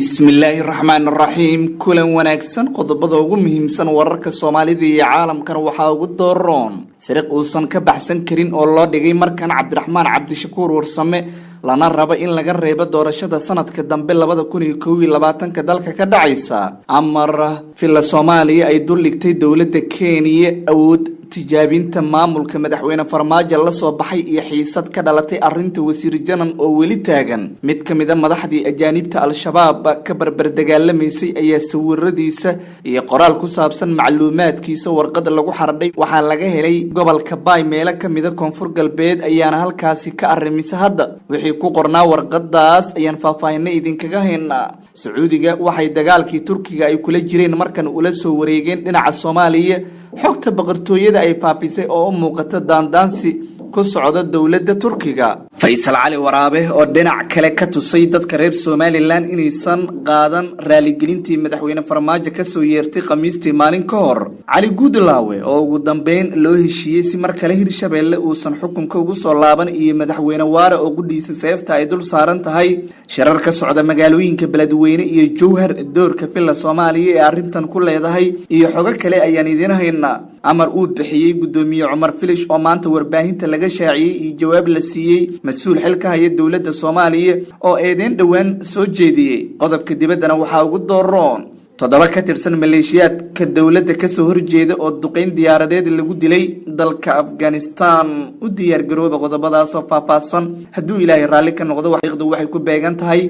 bismillaahi raxmaani raxiim kulan wanaagsan qodobada ugu muhiimsan wararka Soomaalida iyo caalamkan waxa ugu dooron sariiq uusan ka baxsan karin oo loo dhigay markan Cabdiraxmaan Cabdishakuur Warsame lana rabo in laga reebo doorashada sanadka dambe 2021 dalka ka dhacaysa amar fila Soomaaliya ay duligtay dawladda Kenya awood tijaabinta maamulka madaxweyne Farmaajo la soo baxay iyo xiisad ka dhalatay arinta wasiir janan oo weli taagan mid kamid ah madaxdii ajaanibta al-shabaab ka barbar dagaalameysay ayaa sawiradiisa iyo qoraal ku saabsan macluumaadkiisa warqad lagu xardhay waxa laga helay gobolka Bay meelo kamid ah koonfur galbeed ayaana halkaasi ka arrimisay hadda wixii ku qornaa warqadaas ayaan faahfaahinay idinkaga haynaa Sacuudiga waxay dagaalkii Turkiga ay kula jireen markan ula soo wareegeen dhinaca Soomaaliya xogta boqortooyada ay faafisay oo muuqata daandaansi ku socda dawladda Turkiga Faysal Cali Waraabe oo dhinac kale ka tusay dadka reer Somaliland inaysan qaadan raaligelintii madaxweyne Farmaajo ka soo yeertay Khamiistii maalin ka hor Cali Guudlaawe oo ugu dambeyn loo heshiiyay si mar kale Hirshabeelle uusan xukunka ugu soo laaban iyo madaxweyne Waare oo guddiisa seefta ay dul saaran tahay shirar ka socda magaalooyinka Beledweyne iyo Jowhar doorka filla Soomaaliya ee arintan ku leedahay iyo xogo kale ayaan idin haynaa amar uu bixiyay gudoomiye Cumar Filish oo maanta warbaahinta laga shaaciyay iyo jawaab la siiyay mas'uul xilka haya dawladda Soomaaliya oo eedeyn dhawaan soo jeediyay qodobka dibaddana waxa ugu dooron toddoba ka tirsan maleeshiyaadka dawladda ka soo horjeeda oo duqeyn diyaaradeed lagu dilay dalka Afghanistan u diyaar garooba qodobadaas oo faahfaahsan hadduu Ilaahay raalli ka noqdo waxay ku beegan tahay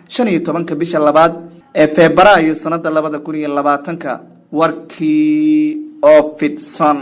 15 bisha labaad ee Febraayo sanada 2020 warkii oo fidsan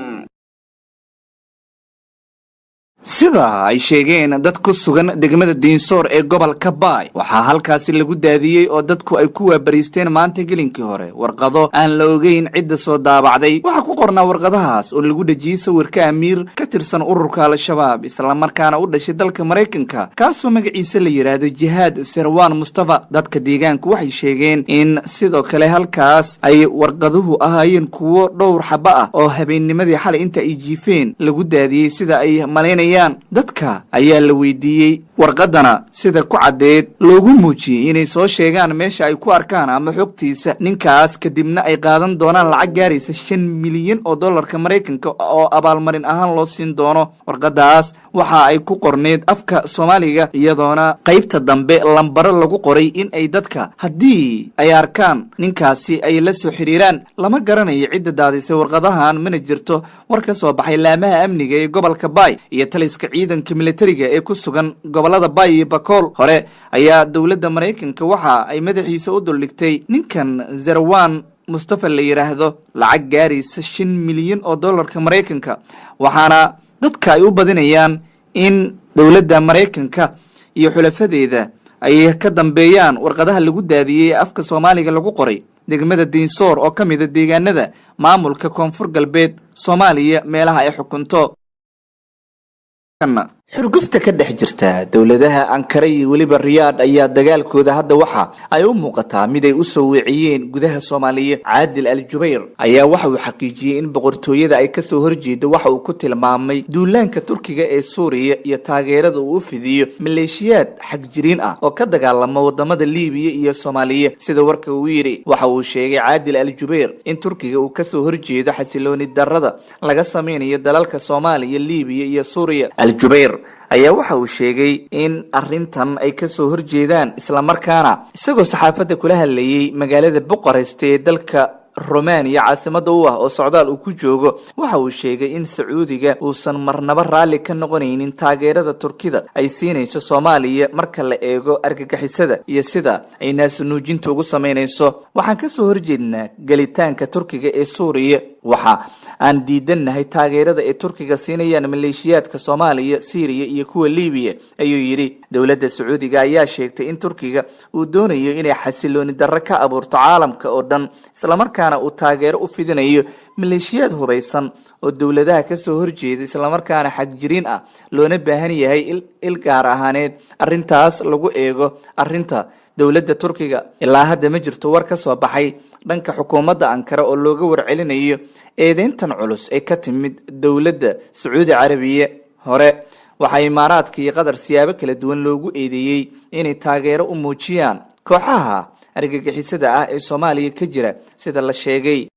sida ay sheegeen dad ku sugan degmada Diinsoor ee gobolka Bay waxa halkaasi lagu daadiyay oo dadku ay ku waabariisteen maanta gelinkii hore warqado aan la ogeyn cid soo daabacday waxa ku qornaa warqadahaas oo lagu dhajiyay sawirka amiir ka tirsan ururka al-shabaab isla markaana u dhashay dalka Mareykanka kaasoo magaciisa la yiraahdo Jihaad Sirwan Mustafa dadka deegaanku waxay sheegeen in sidoo kale halkaas ay warqaduhu ahaayeen kuwo dhowr xaba ah oo habeennimadii xalay inta ay jiifeen lagu daadiyay sida ay maleynayaan dadka ayaa la weydiiyay warqadana sida ku cadeed loogu muujiyay inay soo sheegaan meesha ay ku arkaan ama xogtiisa ninkaas kadibna ay qaadan doonaan lacag gaaraysa 5 milyan oo dollarka Mareykanka oo abaalmarin ahaan loo siin doono warqadaas waxa ay ku qorneed afka Soomaaliga iyadoona qaybta dambe lambaro lagu qoray in ay dadka hadii ay arkaan ninkaasi ay la soo xiriiraan lama garanayo cidda daadisay warqadahan mana jirto war ka soo baxay laamaha amniga ee gobolka Bay iyo taliska ciidanka militariga ee ku sugan gobolada Bay iyo Bakool hore ayaa dawladda Mareykanka waxa ay madaxiisa u duligtay ninkan Sirwan Mustafa la yiraahdo lacag gaaraysa 5 milyan oo dollarka Mareykanka waxaana dadka ay u badinayaan in dawladda Mareykanka iyo xulafadeeda ay ka dambeeyaan warqadaha lagu daadiyay afka Soomaaliga lagu qoray degmada Diinsoor oo kamid ah deegaanada maamulka koonfur galbeed Soomaaliya meelaha ay xukunto xurgufta ka dhex jirta dawladaha Ankara iyo waliba Riyaad ayaa dagaalkooda hadda waxa ay u muuqataa mid ay u soo weeciyeen gudaha Soomaaliya Caadil Al-Jubayr ayaa waxa uu xaqiijiyay in boqortooyada ay ka soo horjeedo waxa uu ku tilmaamay duulaanka Turkiga ee Suuriya iyo taageerada uu u fidiyo maleeshiyaad xagjiriin ah oo ka dagaalama wadamada Liibiya iyo Soomaaliya sida warka uu yiri waxa uu sheegay Caadil Al-Jubayr in Turkiga uu ka soo horjeedo xasilooni darrada laga sameeyo dalalka Soomaaliya Liibiya iyo Suuriya Al-Jubayr ayaa waxa uu sheegay in arintan ay ka soo horjeedaan isla markaana isagoo saxaafadda kula hadlayay magaalada Bucharest ee dalka Romania caasimada u ah oo socdaal uu ku joogo waxa uu sheegay in Sacuudiga uusan marnaba raali ka noqonaynin taageerada Turkida ay siinayso Soomaaliya marka la eego argagixisada iyo sida ay naas nuujinta ugu sameynayso waxaan ka soo horjeednaa galitaanka Turkiga ee Suuriya waxa aan diidanahay taageerada ee Turkiga siinayaan maleeshiyaadka Soomaaliya Syria iyo kuwa Liibiya ayuu yiri dawladda Sacuudiga ayaa sheegtay in Turkiga uu doonayo inay xasilooni darro ka abuurto caalamka oo dhan isla markaana uu taageero u fidinayo maleeshiyaad hubaysan oo dawladaha ka soo horjeeda isla markaana xagjiriin ah loona baahan yahay il gaar ahaaneed arintaas lagu eego arinta dawladda Turkiga ilaa hadda ma jirto war ka soo baxay dhanka xukuumadda Ankara oo looga warcelinayo eedeyntan culus ee ka timid dawladda Sacuudi Carabiya hore waxa Imaaraadka iyo Qatar siyaabo kala duwan loogu eedeeyay inay taageero u muujiyaan kooxaha argagixisada ah ee Soomaaliya ka jira sida la sheegay.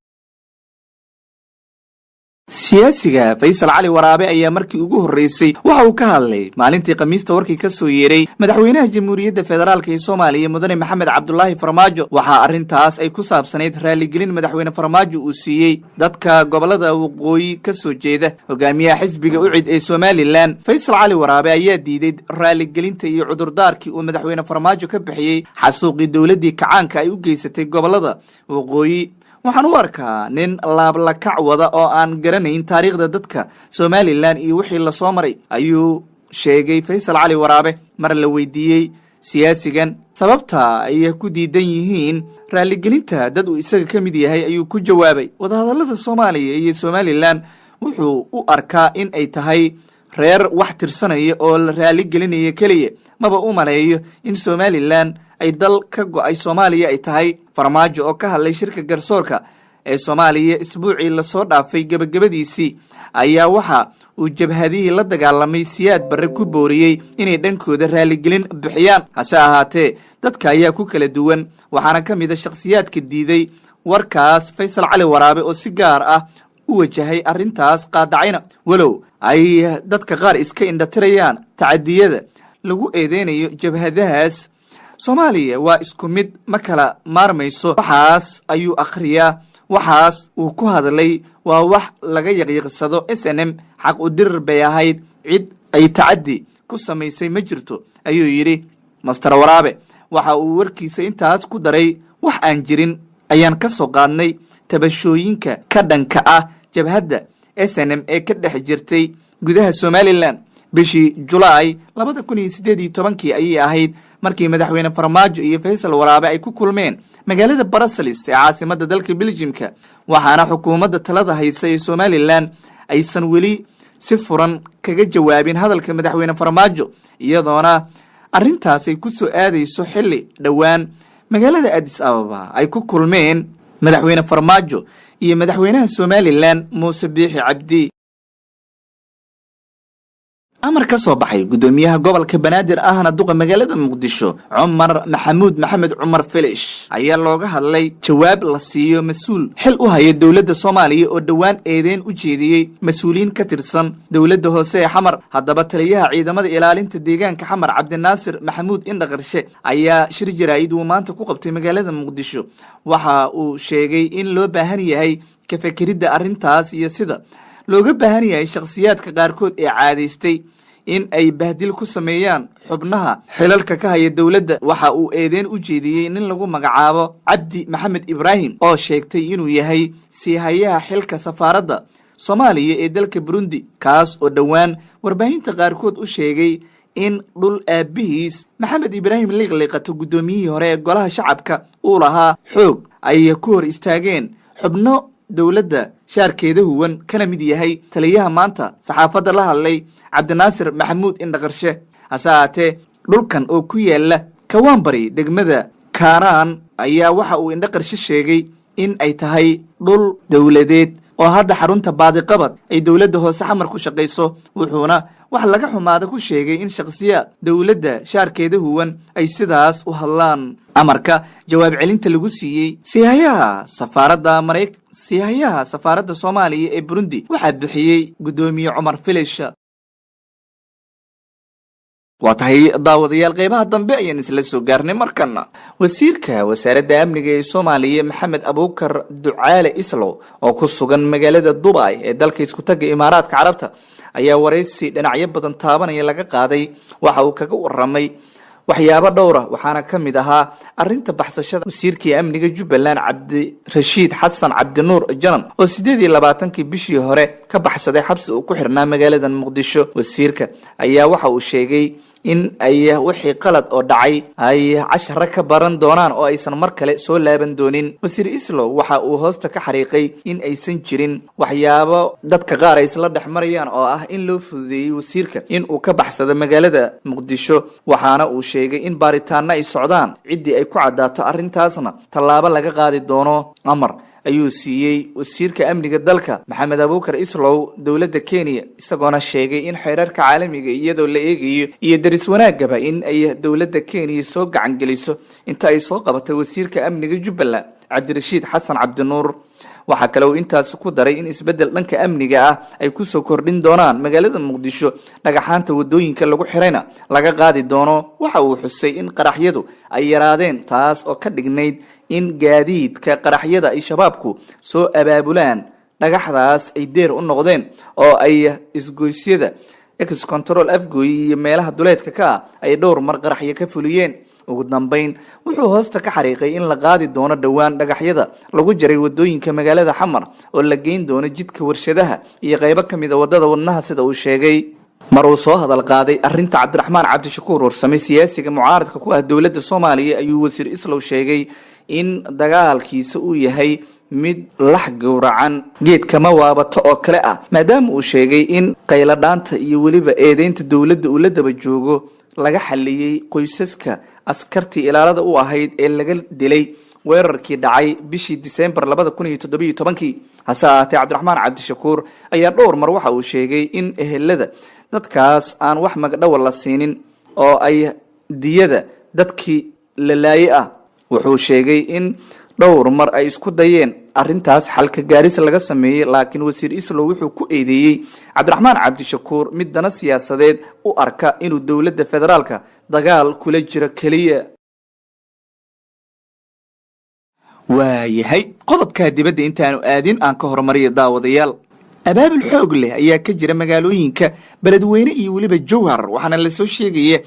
siyaasiga Faysal Cali Waraabe ayaa markii ugu horeysay waxa uu ka hadlay maalintii Khamiista warkii ka soo yeeray madaxweynaha Jamhuuriyadda Federaalka ee Soomaaliya Mudane Maxamed Cabdullaahi Farmaajo. waxa arintaas ay ku saabsaneyd raaligelin madaxweyne Farmaajo uu siiyay dadka gobolada waqooyi ka soo jeeda. hogaamiyaha xisbiga UCID ee Somaliland Faysal Cali Waraabe ayaa diiday raaligelinta iyo cudurdaarkii uu madaxweyne Farmaajo ka bixiyay xasuuqii dawladii kacaanka ay u geysatay gobolada waqooyi. waxaan u arkaa nin laablakac wada oo aan garanayn taariikhda dadka Somaliland iyo wixii la soo maray, ayuu sheegay Faysal Cali Waraabe. mar la weydiiyey siyaasigan sababta ay ku diidan yihiin raaligelinta dad uu isaga ka mid yahay, ayuu ku jawaabay wadahadalada Soomaaliya iyo Somaliland wuxuu u arkaa in ay tahay reer wax tirsanaya oo la raaligelinaya kaliya, maba u maleeyo in Somaliland ay dal ka go'ay Soomaaliya ay tahay. Farmaajo oo ka hadlay shirka garsoorka ee Soomaaliya isbuucii la soo dhaafay gabagabadiisii ayaa waxa uu jabhadihii la dagaalamay Siyaad Barre ku booriyay inay dhankooda raaligelin bixiyaan. hase ahaatee dadka ayaa ku kala duwan, waxaana ka mid ah shakhsiyaadka diiday warkaas Faysal Cali Waraabe oo si gaar ah u wajahay arintaas qaadacayna, walow ay dadka qaar iska indhatirayaan tacadiyada lagu eedeynayo jabhadahaas. Soomaaliya waa isku mid, ma kala maarmayso. waxaas ayuu akhriyaa, waxaas uu ku hadlay waa wax laga yaqyaqsado. SNM xaq u dirir bay ahayd, cid ay tacadi ku samaysay ma jirto, ayuu yidhi Master Waraabe. waxa uu warkiisa intaas ku daray wax aan jirin ayaan ka soo qaadnay tabashooyinka ka dhanka ah jabhadda SNM ee ka dhex jirtay gudaha Somaliland. bishii Julaay 2018 ayay ahayd markii madaxweyne Farmaajo iyo Faysal Waraabe ay ku kulmeen magaalada Brussels ee caasimadda dalka Belgiumka. waxaana xukuumadda talada haysa ee Somaliland aysan weli si furan kaga jawaabin hadalka madaxweyne Farmaajo, iyadoona arintaas ay ku soo aadayso xilli dhowaan magaalada Addis Ababa ay ku kulmeen madaxweyne Farmaajo iyo madaxweynaha Somaliland Muuse Biixi Cabdi. amar ka soo baxay gudoomiyaha gobolka Banaadir ahna duqa magaalada Muqdisho Cumar Maxamed Cumar Filish ayaa looga hadlay jawaab la siiyo mas'uul xil u haya dawladda Soomaaliya oo dhawaan eedeen u jeediyay mas'uuliin ka tirsan dawladda hoose ee Xamar. haddaba taliyaha ciidamada ilaalinta deegaanka Xamar Cabdinaasir Maxamuud Indhaqarshe ayaa shir jaraa'id uu maanta ku qabtay magaalada Muqdisho. waxa uu sheegay in loo baahan yahay ka fekeridda arintaas iyo sida looga baahan yahay shakhsiyaadka qaarkood ee caadaystay in ay bahdil ku sameeyaan xubnaha xilalka ka haya dawladda. waxa uu eedeen u jeediyey nin lagu magacaabo Cabdi Maxamed Ibrahim oo sheegtay inuu yahay siihayaha xilka safaaradda Soomaaliya ee dalka Burundi, kaas oo dhowaan warbaahinta qaarkood u sheegay in dhul aabihiis Maxamed Ibrahim liqliqato gudoomiyihii hore ee golaha shacabka uu lahaa xoog ay ku hor istaageen xubno dawladda shaarkeeda huwan kana mid yahay taliyaha maanta saxaafadda la hadlay Cabdinaasir Maxamuud Indhaqarshe. hase ahaatee dhulkan oo ku yaala Kawaanbari degmada Kaaraan ayaa waxa uu Indhaqarshe sheegay in ay tahay dhul dawladeed oo hadda xarunta baadiqabad ay dawladda hoose Xamar ku shaqayso, wuxuuna wax laga xumaada ku sheegay in shakhsiyaad dawladda shaarkeeda huwan ay sidaas u hadlaan. amarka jawaab celinta lagu siiyey siihayaha safaaradda Soomaaliya ee Burundi waxaa bixiyey gudoomiye Cumar Filish. waa tahay daawadayaal qeybaha dambe ayaan isla soo gaarnay. markana wasiirka wasaaradda amniga ee Soomaaliya Maxamed Abuukar Ducaale Islow oo ku sugan magaalada Dubai ee dalka isku taga Imaaraadka Carabta ayaa wareysi dhinacyo badan taabanaya laga qaaday. waxa uu kaga waramay waxyaabo dhowr ah, waxaana ka mid ahaa arinta baxsashada wasiirkii amniga Jubbaland Cabdirashiid Xasan Cabdinuur Janan oo 28 bishii hore ka baxsaday xabsi uu ku xirnaa magaalada Muqdisho. wasiirka ayaa waxa uu sheegay in ay wixii qalad oo dhacay ay cashar ka baran doonaan oo aysan mar kale soo laaban doonin. wasiir Islow waxa uu hoosta ka xariiqay in aysan jirin waxyaabo dadka qaar ay isla dhaxmarayaan oo ah in loo fududeeyay wasiirka in uu ka baxsado magaalada Muqdisho, waxaana uu sheegay in baaritaano ay socdaan cidii ay ku cadaato arintaasna tallaabo laga qaadi doono. amar ayuu siiyey wasiirka amniga dalka Maxamed Abuukar Islow dowladda Kenya isagoona sheegay in xeerarka caalamiga iyadoo la eegayo iyo daris wanaagaba in ay dowladda Kenya soo gacan geliso inta ay soo qabatay wasiirka amniga Jubbaland Cabdirashiid Xasan Cabdinuur. waxa kale oo intaas ku daray in isbedel dhanka amniga ah ay ku soo kordhin doonaan magaalada Muqdisho dhagaxaanta wadooyinka lagu xirayna laga qaadi doono. waxa uu xusay in qaraxyadu ay yaraadeen taas oo ka dhignayd in gaadiidka qaraxyada ay shabaabku soo abaabulaan dhagaxdaas ay deer u noqdeen oo ay isgoysyada ex control afgoy iyo meelaha duleedka ka ay dhowr mar qaraxyo ka fuliyeen. ugu dambeyn wuxuu hoosta ka xariiqay in la qaadi doono dhawaan dhagaxyada lagu jaray wadooyinka magaalada Xamar oo la geyn doono jidka warshadaha iyo qaybo kamid ah wadada wadnaha sida uu sheegay. mar uu soo hadal qaaday arrinta Cabdiraxmaan Cabdishakuur Warsame siyaasiga mucaaradka ku ah dowladda Soomaaliya ayuu wasiir Islow sheegay in dagaalkiisa uu yahay mid lax gowracan geedkama waabato oo kale ah maadaama uu sheegay in qayladhaanta iyo weliba eedeynta dowladda uu la daba joogo laga xaliyay qoysaska askartii ilaalada u ahayd ee laga dilay weerarkii dhacay bishii December 2017. hase ahaatee Cabdiraxmaan Cabdishakuur ayaa dhowr mar waxa uu sheegay in ehelada dadkaas aan wax magdhow la siinin oo ay diyada dadkii la laayay ah. wuxuu sheegay in dhowr mar ay isku dayeen arrintaas xalka gaaris laga sameeyay laakiin wasiir Islow wuxuu ku eedeeyay Cabdiraxmaan Cabdishakuur mid dana siyaasadeed u arka inuu dowladda federaalka dagaal kula jiro kaliya. waayahay qodobka dibadda intaanu aadin aan ka hormariyo daawadayaal abaabul xoog leh ayaa ka jira magaalooyinka Beledweyne iyo waliba Jowhar waxaana la soo sheegay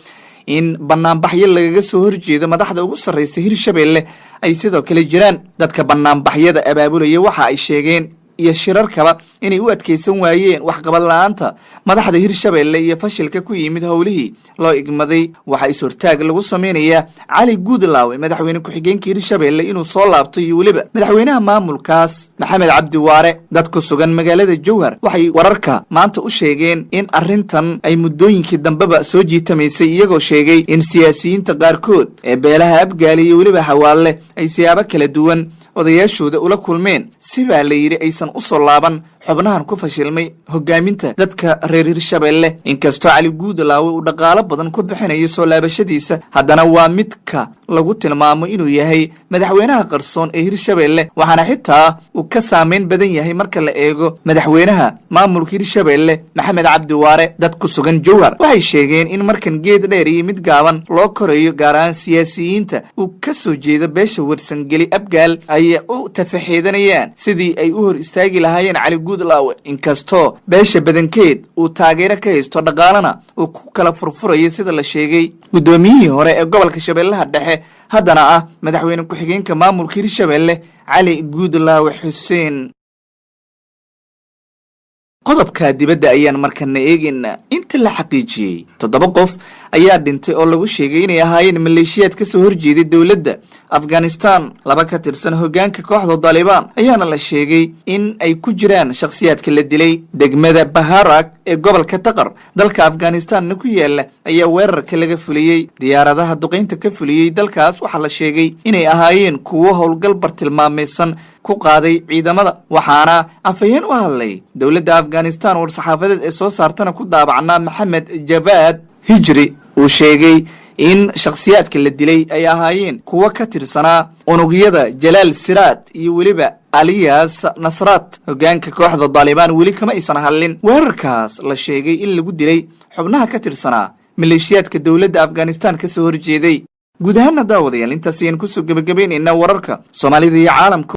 in banaanbaxyo lagaga soo horjeedo madaxda ugu sareysa Hirshabelle ay sidoo kale jiraan. dadka banaanbaxyada abaabulaya waxa ay sheegeen iyo shirarkaba inay u adkeysan waayeen wax qabad la'aanta madaxda Hirshabelle iyo fashilka ku yimid howlihii loo igmaday. waxa is hortaag lagu sameeyaa Cali Guudlaawe madaxweyne ku xigeenka Hirshabelle inuu soo laabto iyo waliba madaxweynaha maamulkaas Maxamed Cabdi Waare. dad ku sugan magaalada Jowhar waxay wararka maanta u sheegeen in arrintan ay muddooyinkii dambeba soo jiitamaysay iyagoo sheegay in siyaasiyiinta qaarkood ee beelaha Abgaali iyo waliba Xawaalle ay siyaabo kala duwan odayaashooda ula kulmeen si baa la yiri aysan u soo laaban xubnahan ku fashilmay hogaaminta dadka reer Hirshabelle. inkastoo Cali Guudlaawe uu dhaqaale badan ku bixinayo soo laabashadiisa haddana waa midka lagu tilmaamo inuu yahay madaxweynaha qarsoon ee Hirshabelle waxaana xitaa uu ka saameyn badan yahay marka la eego madaxweynaha maamulka Hirshabelle Maxamed Cabdi Waare. dad ku sugan Jowhar waxay sheegeen in markan geed dheer iyo mid gaaban loo korayo gaar ahaan siyaasiyiinta uu ka soo jeedo beesha Warsangeli Abgaal ay u tafaxiidanayaan sidii ay u hor istaagi lahaayeen Cali Guudlaawe. inkastoo beesha badankeed uu taageero ka haysto dhaqaalana uu ku kala furfurayo sida la sheegay gudoomiyihii hore ee gobolka Shabeellaha Dhexe haddana ah madaxweyne ku xigeenka maamulka Hirshabelle Cali Guudlaawe Xuseen. qodobka dibadda ayaan markana eegina inta la xaqiijiyay 7 qof ayaa dhintay oo lagu sheegay inay ahaayeen maleeshiyaad ka soo horjeeday dowladda Afghanistan. 2 ka tirsan hoggaanka kooxda Taliban ayaana la sheegay in ay ku jiraan shakhsiyaadka la dilay degmada Baharak ee gobolka Taqar dalka Afghanistan ku yaala ayaa weerarka laga fuliyay diyaaradaha duqeynta ka fuliyay dalkaas. waxa la sheegay inay ahaayeen kuwo howlgal bartilmaameedsan ku qaaday ciidamada waxaana afayeen u hadlay dowladda Afghanistan war saxaafadeed ee soo saartana ku daabacnaa Maxamed Javad Hijri uu sheegay in shakhsiyaadka la dilay ay ahaayeen kuwa ka tirsanaa unugyada Jalaal Siraat iyo waliba Aliyas Nasrat. hoggaanka kooxda Taliban weli kama aysan hadlin weerarkaas la sheegay in lagu dilay xubnaha ka tirsanaa maleeshiyaadka dowladda Afghanistan ka soo horjeeday. guud ahaan daawadayaal intaas ayaan ku soo gabagabeynaa wararka Soomaalida iyo caalamka.